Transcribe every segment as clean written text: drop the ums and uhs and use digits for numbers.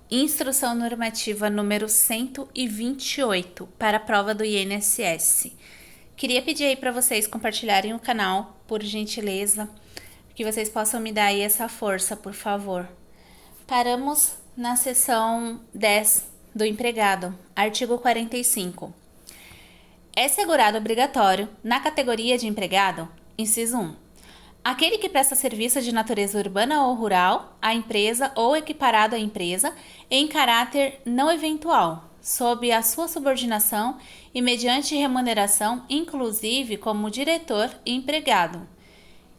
Instrução normativa número 128 para a prova do INSS. Queria pedir aí para vocês compartilharem o canal, por gentileza, que vocês possam me dar aí essa força, por favor. Paramos na seção 10 do empregado, artigo 45. É segurado obrigatório, na categoria de empregado, inciso 1, aquele que presta serviço de natureza urbana ou rural à empresa ou equiparado à empresa em caráter não eventual, sob a sua subordinação e mediante remuneração, inclusive como diretor e empregado.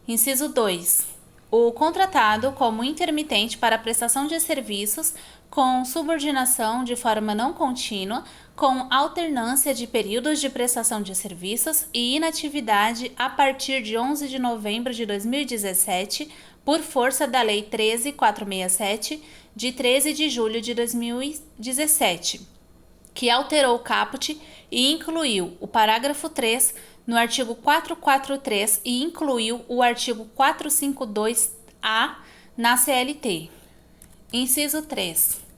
Inciso 2. O contratado como intermitente para prestação de serviços com subordinação de forma não contínua, com alternância de períodos de prestação de serviços e inatividade a partir de 11 de novembro de 2017, por força da Lei 13.467, de 13 de julho de 2017, que alterou o caput e incluiu o parágrafo 3 no artigo 443 e incluiu o artigo 452-A na CLT. Inciso 3.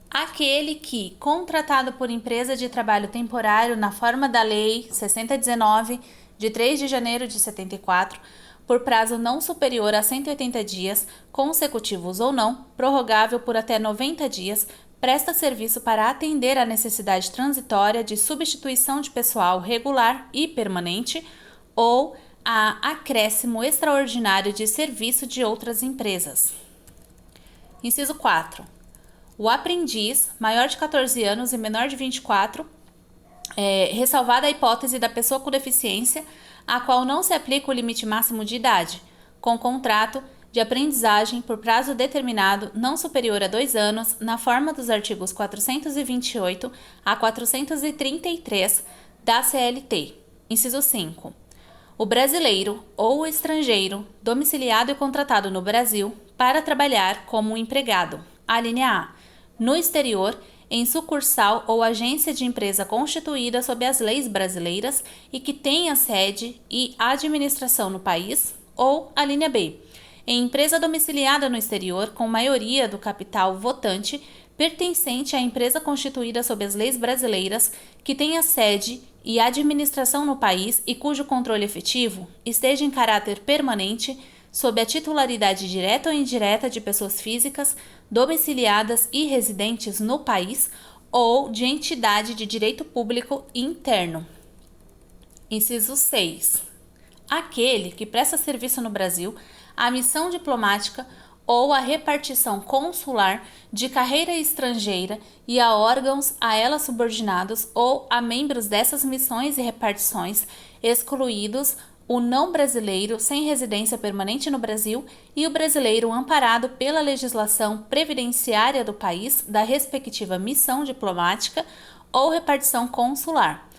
Aquele que, contratado por empresa de trabalho temporário na forma da Lei 6019, de 3 de janeiro de 74, por prazo não superior a 180 dias, consecutivos ou não, prorrogável por até 90 dias, presta serviço para atender à necessidade transitória de substituição de pessoal regular e permanente ou a acréscimo extraordinário de serviço de outras empresas. Inciso 4. O aprendiz, maior de 14 anos e menor de 24, ressalvada a hipótese da pessoa com deficiência, a qual não se aplica o limite máximo de idade, com contrato de aprendizagem por prazo determinado não superior a 2 anos, na forma dos artigos 428 a 433 da CLT. Inciso 5. O brasileiro ou o estrangeiro domiciliado e contratado no Brasil para trabalhar como empregado. A linha A. No exterior, em sucursal ou agência de empresa constituída sob as leis brasileiras e que tenha sede e administração no país. Ou a linha B. Em empresa domiciliada no exterior com maioria do capital votante pertencente à empresa constituída sob as leis brasileiras que tenha sede e administração no país e cujo controle efetivo esteja em caráter permanente sob a titularidade direta ou indireta de pessoas físicas domiciliadas e residentes no país ou de entidade de direito público interno. Inciso 6. Aquele que presta serviço no Brasil à missão diplomática ou à repartição consular de carreira estrangeira e a órgãos a ela subordinados ou a membros dessas missões e repartições, excluídos o não brasileiro sem residência permanente no Brasil e o brasileiro amparado pela legislação previdenciária do país da respectiva missão diplomática ou repartição consular.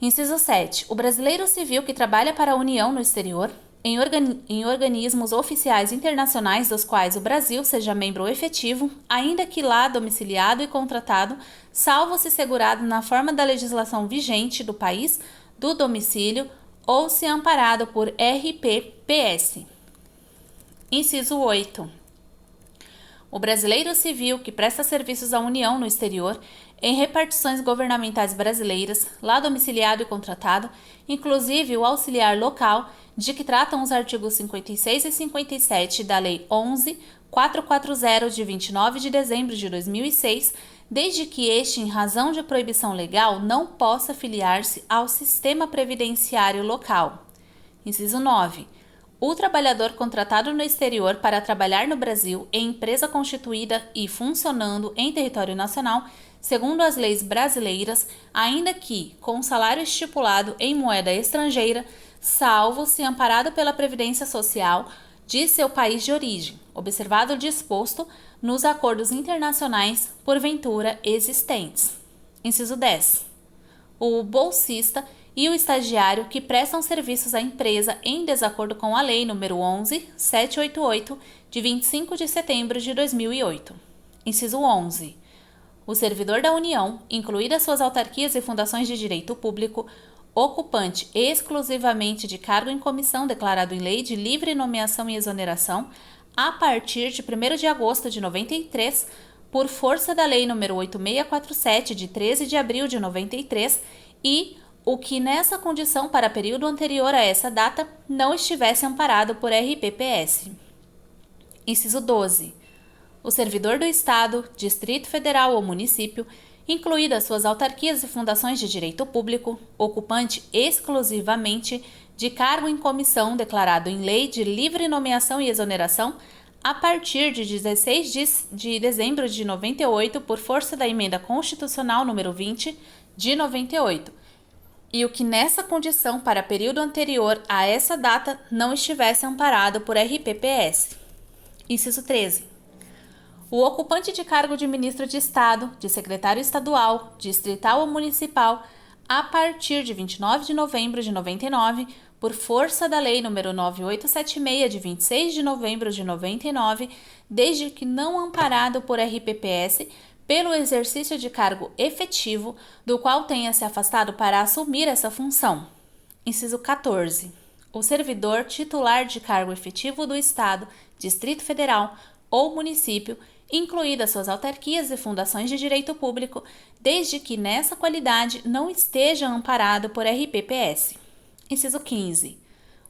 Inciso 7. O brasileiro civil que trabalha para a União no exterior, em organismos oficiais internacionais dos quais o Brasil seja membro efetivo, ainda que lá domiciliado e contratado, salvo se segurado na forma da legislação vigente do país do domicílio ou se amparado por RPPS. Inciso 8. O brasileiro civil que presta serviços à União no exterior, em repartições governamentais brasileiras, lá domiciliado e contratado, inclusive o auxiliar local, de que tratam os artigos 56 e 57 da Lei 11.440, de 29 de dezembro de 2006, desde que este, em razão de proibição legal, não possa filiar-se ao sistema previdenciário local. Inciso 9. O trabalhador contratado no exterior para trabalhar no Brasil em empresa constituída e funcionando em território nacional, segundo as leis brasileiras, ainda que com salário estipulado em moeda estrangeira, salvo se amparado pela Previdência Social de seu país de origem, observado o disposto nos acordos internacionais porventura existentes. Inciso 10. O bolsista e o estagiário que prestam serviços à empresa em desacordo com a Lei nº 11.788, de 25 de setembro de 2008. Inciso 11. O servidor da União, incluídas suas autarquias e fundações de direito público, ocupante exclusivamente de cargo em comissão declarado em lei de livre nomeação e exoneração, a partir de 1º de agosto de 93, por força da Lei nº 8647, de 13 de abril de 93, e o que nessa condição para período anterior a essa data não estivesse amparado por RPPS. Inciso 12. O servidor do Estado, Distrito Federal ou município, incluídas suas autarquias e fundações de direito público, ocupante exclusivamente de cargo em comissão declarado em lei de livre nomeação e exoneração, a partir de 16 de dezembro de 98, por força da Emenda Constitucional número 20 de 98, e o que nessa condição para período anterior a essa data não estivesse amparado por RPPS. Inciso 13. O ocupante de cargo de ministro de Estado, de secretário estadual, distrital ou municipal, a partir de 29 de novembro de 99, por força da Lei nº 9876, de 26 de novembro de 99, desde que não amparado por RPPS, pelo exercício de cargo efetivo, do qual tenha se afastado para assumir essa função. Inciso 14. O servidor titular de cargo efetivo do Estado, Distrito Federal ou município, incluídas suas autarquias e fundações de direito público, desde que nessa qualidade não esteja amparado por RPPS. Inciso 15.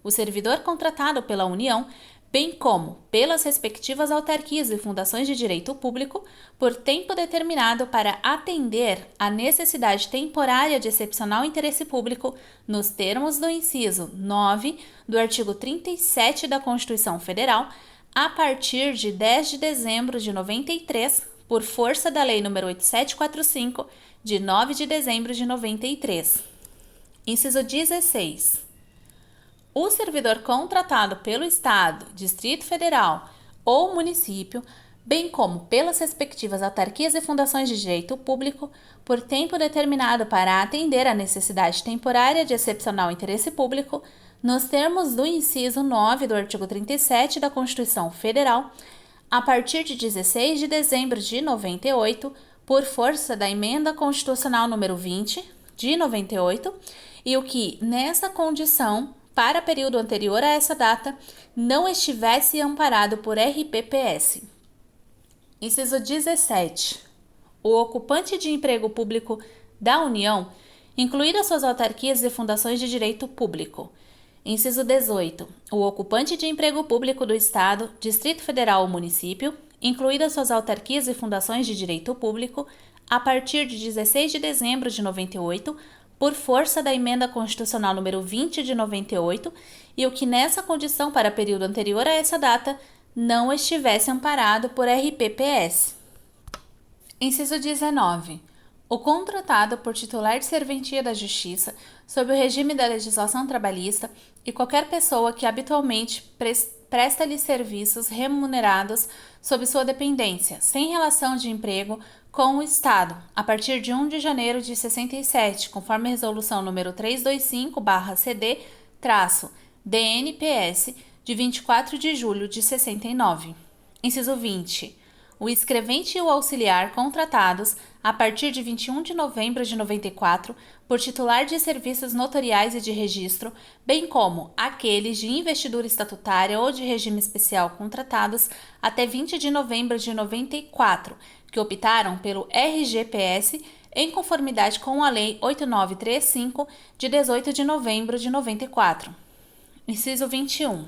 O servidor contratado pela União, bem como pelas respectivas autarquias e fundações de direito público, por tempo determinado para atender à necessidade temporária de excepcional interesse público, nos termos do inciso 9 do artigo 37 da Constituição Federal, a partir de 10 de dezembro de 93, por força da Lei nº 8745, de 9 de dezembro de 93. Inciso 16. O servidor contratado pelo Estado, Distrito Federal ou município, bem como pelas respectivas autarquias e fundações de direito público, por tempo determinado para atender à necessidade temporária de excepcional interesse público, nos termos do inciso 9 do artigo 37 da Constituição Federal, a partir de 16 de dezembro de 98, por força da Emenda Constitucional número 20 de 98, e o que, nessa condição, para período anterior a essa data, não estivesse amparado por RPPS. Inciso 17. O ocupante de emprego público da União, incluídas suas autarquias e fundações de direito público. Inciso 18. O ocupante de emprego público do Estado, Distrito Federal ou município, incluídas suas autarquias e fundações de direito público, a partir de 16 de dezembro de 98, por força da Emenda Constitucional número 20 de 98, e o que nessa condição para período anterior a essa data não estivesse amparado por RPPS. Inciso 19. O contratado por titular de serventia da Justiça, sob o regime da legislação trabalhista, e qualquer pessoa que habitualmente presta-lhe serviços remunerados sob sua dependência, sem relação de emprego com o Estado, a partir de 1 de janeiro de 67, conforme a Resolução nº 325/CD-DNPS, de 24 de julho de 69. Inciso 20. O escrevente e o auxiliar contratados, a partir de 21 de novembro de 94, por titular de serviços notoriais e de registro, bem como aqueles de investidura estatutária ou de regime especial contratados até 20 de novembro de 94, que optaram pelo RGPS em conformidade com a Lei 8935, de 18 de novembro de 94. Inciso 21.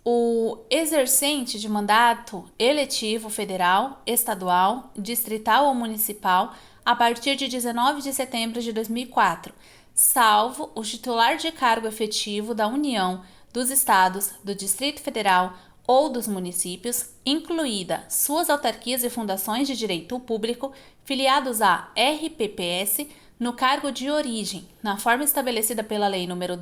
O exercente de mandato eletivo federal, estadual, distrital ou municipal a partir de 19 de setembro de 2004, salvo o titular de cargo efetivo da União, dos Estados, do Distrito Federal ou dos municípios, incluída suas autarquias e fundações de direito público, filiados à RPPS, no cargo de origem, na forma estabelecida pela Lei nº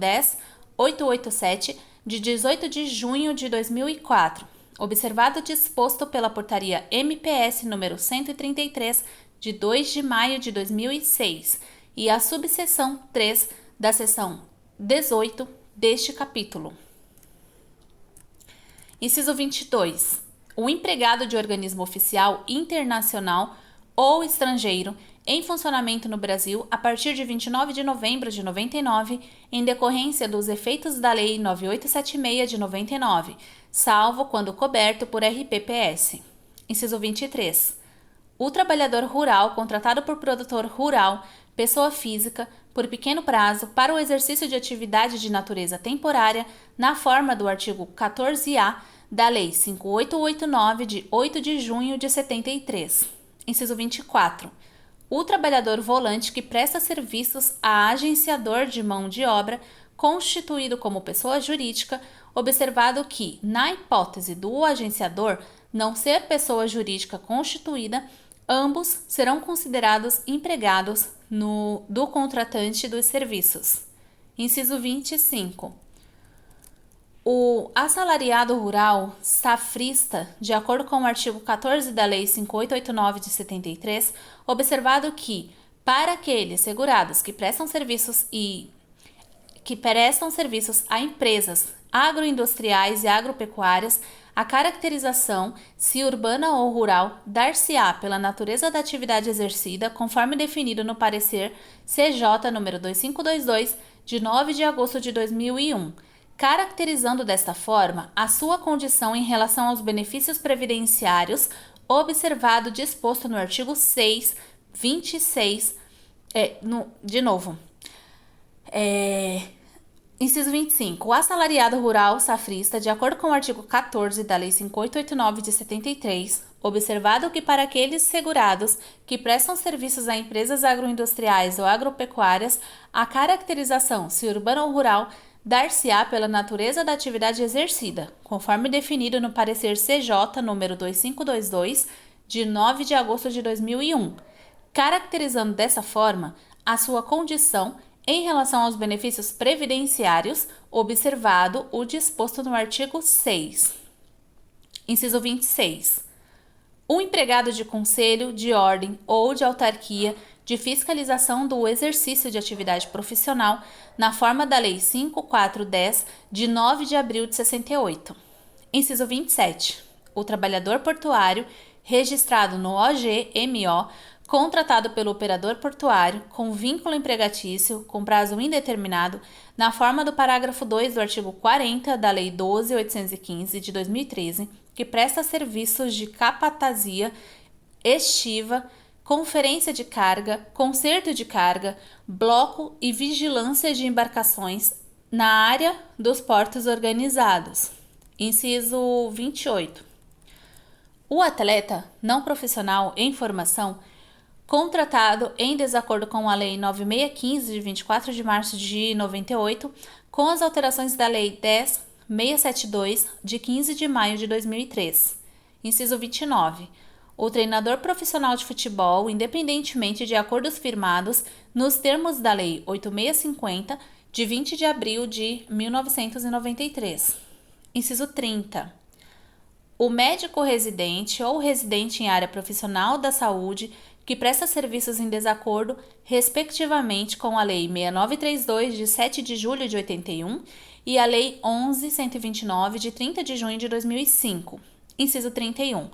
10.887, de 18 de junho de 2004, observado o disposto pela Portaria MPS número 133, de 2 de maio de 2006, e a subseção 3 da seção 18 deste capítulo. Inciso 22. O empregado de organismo oficial internacional ou estrangeiro em funcionamento no Brasil a partir de 29 de novembro de 99, em decorrência dos efeitos da Lei 9876 de 99, salvo quando coberto por RPPS. Inciso 23. O trabalhador rural contratado por produtor rural, pessoa física, por pequeno prazo, para o exercício de atividade de natureza temporária, na forma do artigo 14-A da Lei 5.889, de 8 de junho de 73. Inciso 24. O trabalhador volante que presta serviços a agenciador de mão de obra, constituído como pessoa jurídica, observado que, na hipótese do agenciador não ser pessoa jurídica constituída, ambos serão considerados empregados do contratante dos serviços. Inciso 25. O assalariado rural safrista, de acordo com o artigo 14 da Lei 5.889 de 73, observado que, para aqueles segurados que prestam serviços a empresas agroindustriais e agropecuárias, a caracterização, se urbana ou rural, dar-se-á pela natureza da atividade exercida, conforme definido no parecer CJ número 2522, de 9 de agosto de 2001, caracterizando desta forma a sua condição em relação aos benefícios previdenciários, observado disposto no artigo 6, 26, Inciso 25. O assalariado rural safrista, de acordo com o artigo 14 da Lei 5.889 de 73, observado que para aqueles segurados que prestam serviços a empresas agroindustriais ou agropecuárias, a caracterização, se urbana ou rural, dar-se-á pela natureza da atividade exercida, conforme definido no parecer CJ número 2522, de 9 de agosto de 2001, caracterizando dessa forma a sua condição em relação aos benefícios previdenciários, observado o disposto no artigo 6. Inciso 26. O empregado de conselho, de ordem ou de autarquia de fiscalização do exercício de atividade profissional, na forma da Lei 5.410, de 9 de abril de 68. Inciso 27. O trabalhador portuário registrado no OGMO, contratado pelo operador portuário com vínculo empregatício com prazo indeterminado, na forma do parágrafo 2 do artigo 40 da Lei 12.815 de 2013, que presta serviços de capatazia, estiva, conferência de carga, conserto de carga, bloco e vigilância de embarcações na área dos portos organizados. Inciso 28. O atleta não profissional em formação contratado em desacordo com a Lei 9615, de 24 de março de 98, com as alterações da Lei 10.672, de 15 de maio de 2003. Inciso 29. O treinador profissional de futebol, independentemente de acordos firmados nos termos da Lei 8650, de 20 de abril de 1993. Inciso 30. O médico residente ou residente em área profissional da saúde que presta serviços em desacordo, respectivamente, com a Lei 6932, de 7 de julho de 81, e a Lei 11.129, de 30 de junho de 2005. Inciso 31.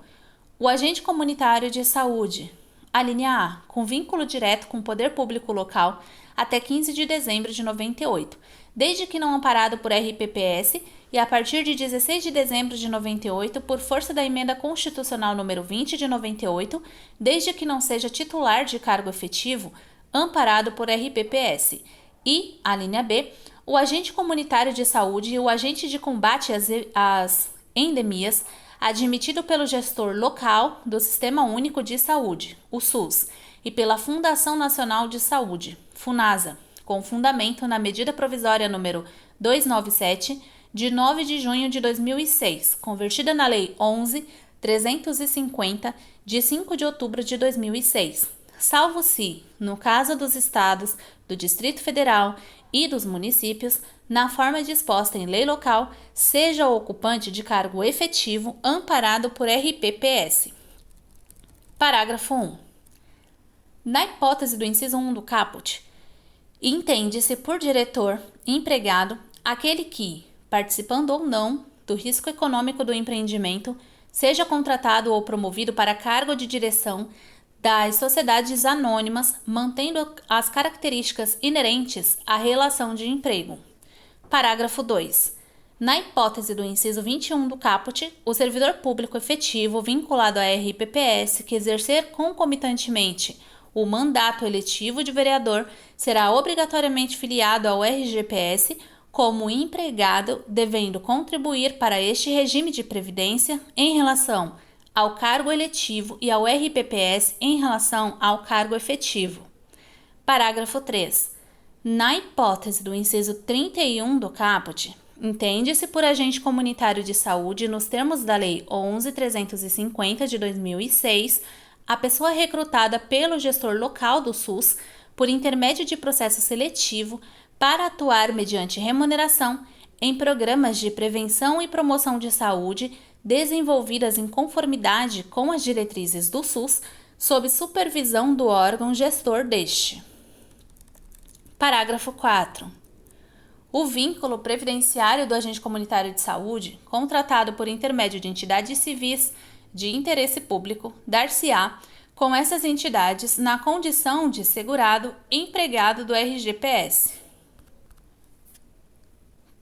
O agente comunitário de saúde, a linha A, com vínculo direto com o poder público local, até 15 de dezembro de 98, desde que não amparado por RPPS, e a partir de 16 de dezembro de 98, por força da Emenda Constitucional número 20 de 98, desde que não seja titular de cargo efetivo, amparado por RPPS. E, a linha B, o agente comunitário de saúde e o agente de combate às endemias, admitido pelo gestor local do Sistema Único de Saúde, o SUS, e pela Fundação Nacional de Saúde, FUNASA, com fundamento na medida provisória número 297, de 9 de junho de 2006, convertida na Lei 11.350, de 5 de outubro de 2006, salvo se, no caso dos estados, do Distrito Federal e dos municípios, na forma disposta em lei local, seja o ocupante de cargo efetivo amparado por RPPS. Parágrafo 1. Na hipótese do inciso 1 do caput, entende-se por diretor empregado aquele que, participando ou não do risco econômico do empreendimento, seja contratado ou promovido para cargo de direção das sociedades anônimas, mantendo as características inerentes à relação de emprego. Parágrafo 2. Na hipótese do inciso 21 do caput, o servidor público efetivo vinculado à RPPS que exercer concomitantemente o mandato eletivo de vereador será obrigatoriamente filiado ao RGPS como empregado, devendo contribuir para este regime de previdência em relação ao cargo eletivo e ao RPPS em relação ao cargo efetivo. Parágrafo 3. Na hipótese do inciso 31 do caput, entende-se por agente comunitário de saúde, nos termos da Lei 11.350 de 2006, a pessoa recrutada pelo gestor local do SUS por intermédio de processo seletivo para atuar mediante remuneração em programas de prevenção e promoção de saúde desenvolvidas em conformidade com as diretrizes do SUS, sob supervisão do órgão gestor deste. Parágrafo 4. O vínculo previdenciário do agente comunitário de saúde, contratado por intermédio de entidades civis de interesse público, dar-se-á com essas entidades na condição de segurado empregado do RGPS.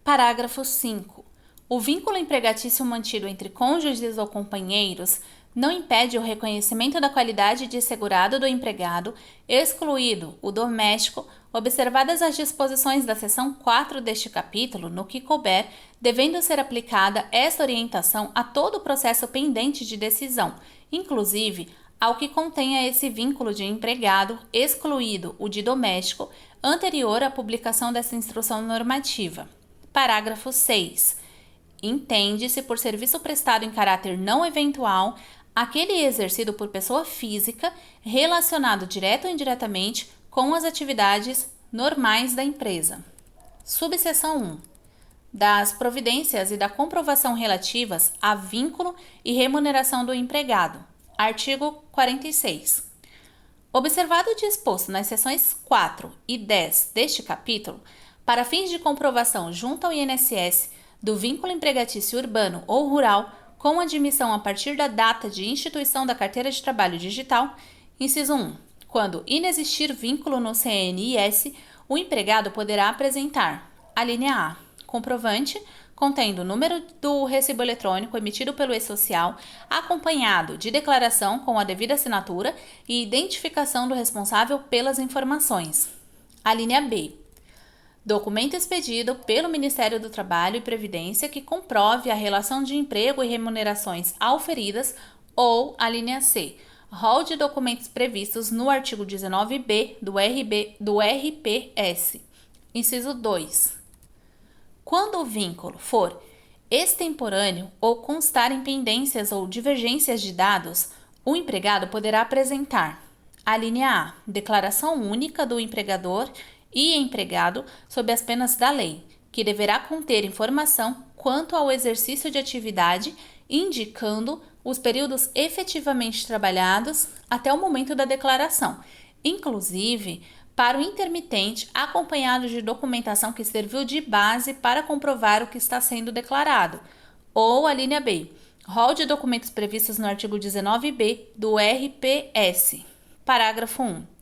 Parágrafo 5. O vínculo empregatício mantido entre cônjuges ou companheiros não impede o reconhecimento da qualidade de segurado do empregado, excluído o doméstico, observadas as disposições da seção 4 deste capítulo, no que couber, devendo ser aplicada esta orientação a todo o processo pendente de decisão, inclusive ao que contenha esse vínculo de empregado, excluído o de doméstico, anterior à publicação dessa instrução normativa. Parágrafo 6. Entende-se por serviço prestado em caráter não eventual aquele exercido por pessoa física relacionado direto ou indiretamente com as atividades normais da empresa. Subseção 1. Das providências e da comprovação relativas a vínculo e remuneração do empregado. Artigo 46. Observado o disposto nas seções 4 e 10 deste capítulo, para fins de comprovação junto ao INSS do vínculo empregatício urbano ou rural com admissão a partir da data de instituição da carteira de trabalho digital, inciso 1. Quando inexistir vínculo no CNIS, o empregado poderá apresentar: alínea A, comprovante contendo o número do recibo eletrônico emitido pelo e-social, acompanhado de declaração com a devida assinatura e identificação do responsável pelas informações. Alínea B, documento expedido pelo Ministério do Trabalho e Previdência que comprove a relação de emprego e remunerações auferidas, ou, alínea C, rol de documentos previstos no artigo 19b do RPS. Inciso 2. Quando o vínculo for extemporâneo ou constar em pendências ou divergências de dados, o empregado poderá apresentar: alínea A, declaração única do empregador e empregado sob as penas da lei, que deverá conter informação quanto ao exercício de atividade, indicando os períodos efetivamente trabalhados até o momento da declaração, inclusive para o intermitente, acompanhado de documentação que serviu de base para comprovar o que está sendo declarado, ou a linha B, rol de documentos previstos no artigo 19b do RPS. Parágrafo 1.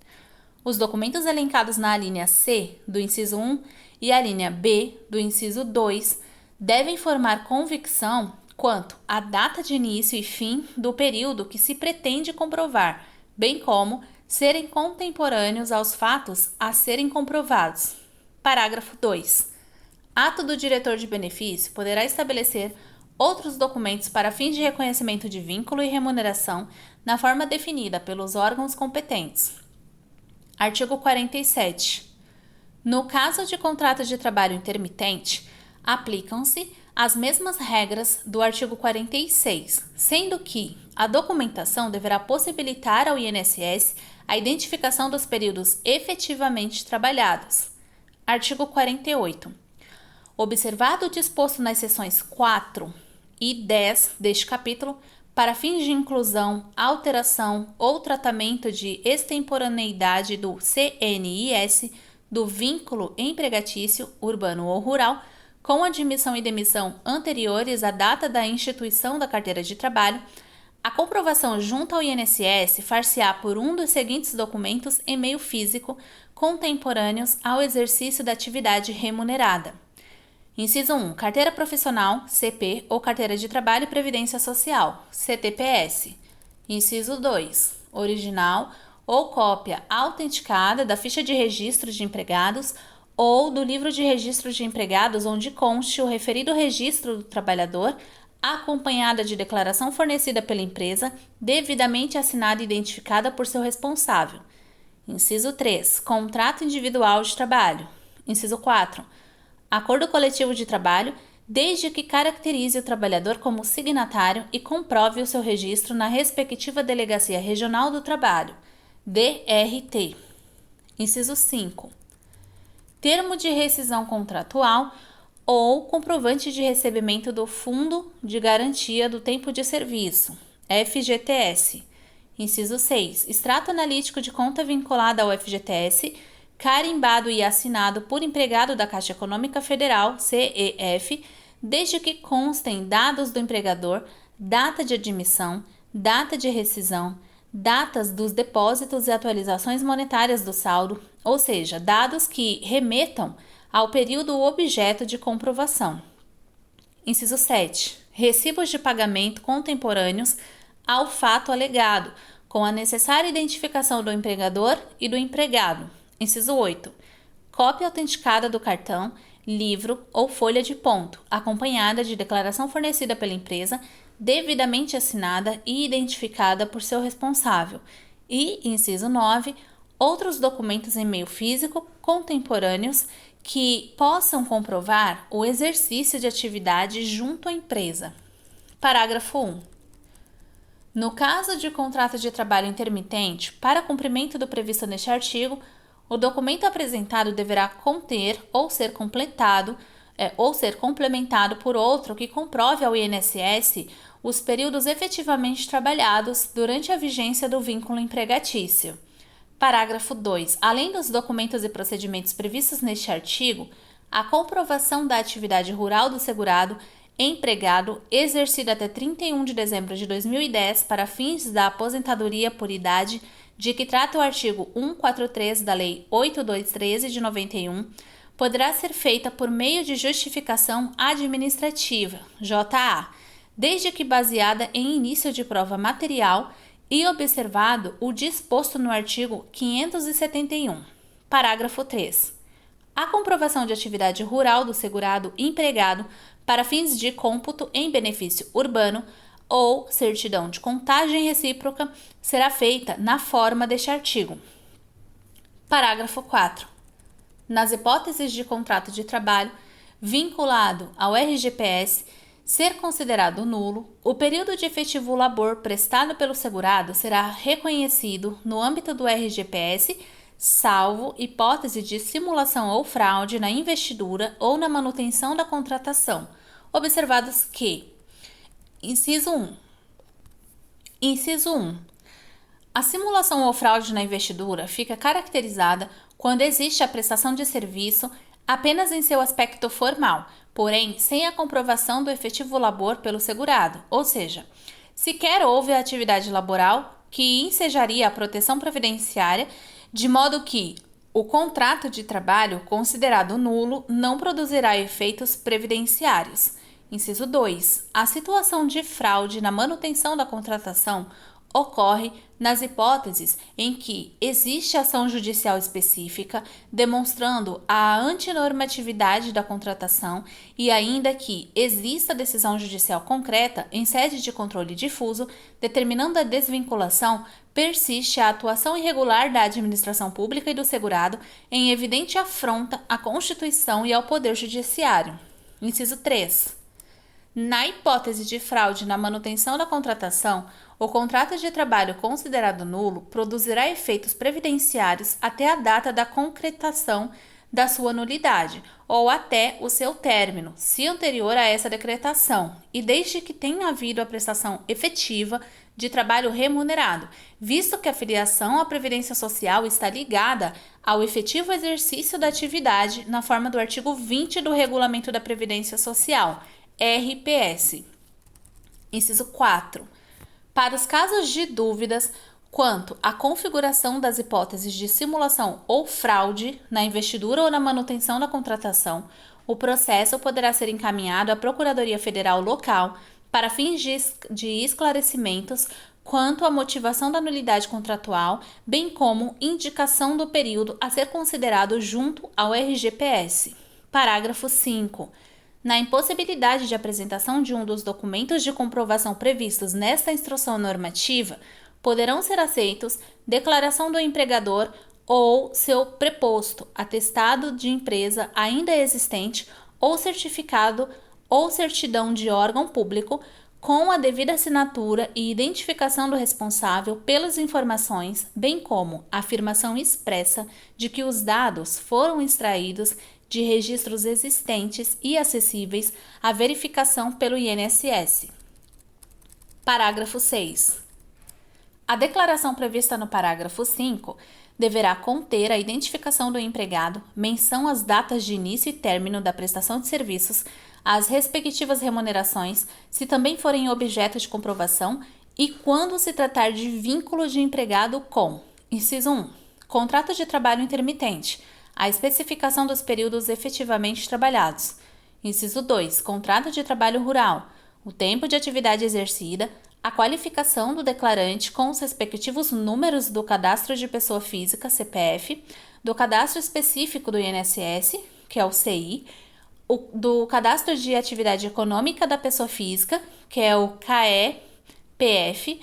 Os documentos elencados na alínea C do inciso 1 e a linha B do inciso 2 devem formar convicção quanto à data de início e fim do período que se pretende comprovar, bem como serem contemporâneos aos fatos a serem comprovados. Parágrafo 2. Ato do diretor de benefício poderá estabelecer outros documentos para fins de reconhecimento de vínculo e remuneração na forma definida pelos órgãos competentes. Artigo 47. No caso de contrato de trabalho intermitente, aplicam-se as mesmas regras do artigo 46, sendo que a documentação deverá possibilitar ao INSS a identificação dos períodos efetivamente trabalhados. Artigo 48. Observado o disposto nas seções 4 e 10 deste capítulo, para fins de inclusão, alteração ou tratamento de extemporaneidade do CNIS, do vínculo empregatício, urbano ou rural, com admissão e demissão anteriores à data da instituição da carteira de trabalho, a comprovação junto ao INSS far-se-á por um dos seguintes documentos em meio físico contemporâneos ao exercício da atividade remunerada: Inciso 1. Carteira profissional, CP, ou carteira de trabalho e previdência social, CTPS. Inciso 2. Original ou cópia autenticada da ficha de registro de empregados ou do livro de registro de empregados onde conste o referido registro do trabalhador, acompanhada de declaração fornecida pela empresa, devidamente assinada e identificada por seu responsável. Inciso 3. Contrato individual de trabalho. Inciso 4. Acordo coletivo de trabalho, desde que caracterize o trabalhador como signatário e comprove o seu registro na respectiva Delegacia Regional do Trabalho, DRT. Inciso 5. Termo de rescisão contratual ou comprovante de recebimento do Fundo de Garantia do Tempo de Serviço, FGTS. Inciso 6. Extrato analítico de conta vinculada ao FGTS, carimbado e assinado por empregado da Caixa Econômica Federal, CEF, desde que constem dados do empregador, data de admissão, data de rescisão, datas dos depósitos e atualizações monetárias do saldo, ou seja, dados que remetam ao período objeto de comprovação. Inciso 7. Recibos de pagamento contemporâneos ao fato alegado, com a necessária identificação do empregador e do empregado. Inciso 8. Cópia autenticada do cartão, livro ou folha de ponto, acompanhada de declaração fornecida pela empresa, devidamente assinada e identificada por seu responsável. E, inciso 9, outros documentos em meio físico contemporâneos que possam comprovar o exercício de atividade junto à empresa. Parágrafo 1. No caso de contrato de trabalho intermitente, para cumprimento do previsto neste artigo, o documento apresentado deverá conter ou ser complementado por outro que comprove ao INSS os períodos efetivamente trabalhados durante a vigência do vínculo empregatício. Parágrafo 2. Além dos documentos e procedimentos previstos neste artigo, a comprovação da atividade rural do segurado empregado exercida até 31 de dezembro de 2010 para fins da aposentadoria por idade de que trata o artigo 143 da Lei 8213 de 91, poderá ser feita por meio de justificação administrativa, JA, desde que baseada em início de prova material e observado o disposto no artigo 571. Parágrafo 3. A comprovação de atividade rural do segurado empregado para fins de cômputo em benefício urbano ou certidão de contagem recíproca será feita na forma deste artigo. Parágrafo 4. Nas hipóteses de contrato de trabalho vinculado ao RGPS ser considerado nulo, o período de efetivo labor prestado pelo segurado será reconhecido no âmbito do RGPS, salvo hipótese de simulação ou fraude na investidura ou na manutenção da contratação, observados que: Inciso 1. A simulação ou fraude na investidura fica caracterizada quando existe a prestação de serviço apenas em seu aspecto formal, porém sem a comprovação do efetivo labor pelo segurado, ou seja, sequer houve a atividade laboral que ensejaria a proteção previdenciária, de modo que o contrato de trabalho considerado nulo não produzirá efeitos previdenciários. Inciso 2. A situação de fraude na manutenção da contratação ocorre nas hipóteses em que existe ação judicial específica demonstrando a antinormatividade da contratação e ainda que exista decisão judicial concreta em sede de controle difuso determinando a desvinculação, persiste a atuação irregular da administração pública e do segurado em evidente afronta à Constituição e ao Poder Judiciário. Inciso 3. Na hipótese de fraude na manutenção da contratação, o contrato de trabalho considerado nulo produzirá efeitos previdenciários até a data da concretação da sua nulidade ou até o seu término, se anterior a essa decretação, e desde que tenha havido a prestação efetiva de trabalho remunerado, visto que a filiação à Previdência Social está ligada ao efetivo exercício da atividade na forma do artigo 20 do Regulamento da Previdência Social, RPS. Inciso 4. Para os casos de dúvidas quanto à configuração das hipóteses de simulação ou fraude na investidura ou na manutenção da contratação, o processo poderá ser encaminhado à Procuradoria Federal local para fins de esclarecimentos quanto à motivação da nulidade contratual, bem como indicação do período a ser considerado junto ao RGPS. Parágrafo 5. Na impossibilidade de apresentação de um dos documentos de comprovação previstos nesta instrução normativa, poderão ser aceitos declaração do empregador ou seu preposto, atestado de empresa ainda existente ou certificado ou certidão de órgão público com a devida assinatura e identificação do responsável pelas informações, bem como a afirmação expressa de que os dados foram extraídos de registros existentes e acessíveis à verificação pelo INSS. Parágrafo 6. A declaração prevista no parágrafo 5 deverá conter a identificação do empregado, menção às datas de início e término da prestação de serviços, as respectivas remunerações, se também forem objeto de comprovação, e quando se tratar de vínculo de empregado com: inciso 1. Contrato de trabalho intermitente, a especificação dos períodos efetivamente trabalhados. Inciso 2. Contrato de trabalho rural, o tempo de atividade exercida, a qualificação do declarante com os respectivos números do cadastro de pessoa física, CPF, do cadastro específico do INSS, que é o CI, do cadastro de atividade econômica da pessoa física, que é o CAE-PF,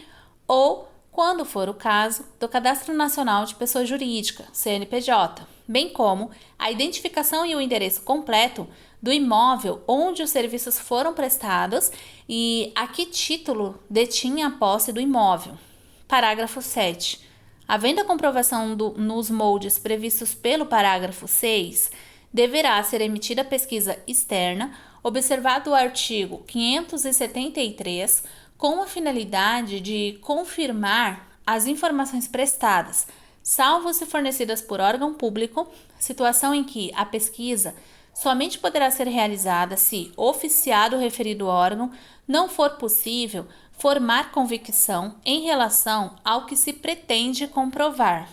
ou, quando for o caso, do Cadastro Nacional de Pessoa Jurídica, CNPJ, bem como a identificação e o endereço completo do imóvel onde os serviços foram prestados e a que título detinha a posse do imóvel. Parágrafo 7. Havendo a comprovação nos moldes previstos pelo parágrafo 6, deverá ser emitida pesquisa externa, observado o artigo 573, com a finalidade de confirmar as informações prestadas, salvo se fornecidas por órgão público, situação em que a pesquisa somente poderá ser realizada se, oficiado o referido órgão, não for possível formar convicção em relação ao que se pretende comprovar.